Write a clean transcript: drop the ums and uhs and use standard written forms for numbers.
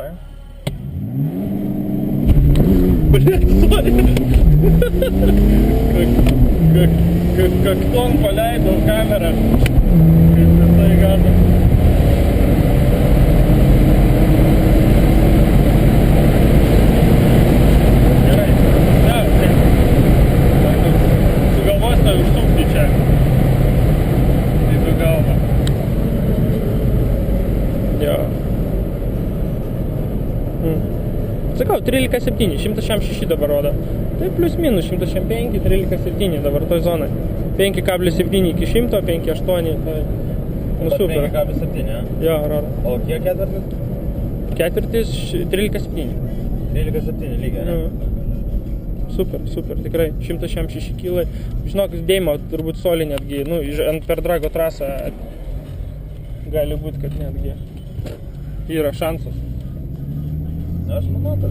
gerai. Kakton paleidau kamerą. Kaip visai gana. Gerai. Na, sugalvosite užsukti čia. Tai tu galva. Jo. Sakau, 13,7, 166 dabar rodo. Tai plius minus 165, 13,7 dabar toj zonai. 5,7 iki 100, 5,8. Tai, nu super. 5,7, ne? Jo, rodo. O kiek ketvirtis? Ketvirtis 13,7. 13,7 lygiai, ne? Super, super, tikrai. 166 kilai. Žinok, dėjimo turbūt solį netgi, nu, per Drago trasą gali būti, kad netgi yra šansas. Aš manau, kad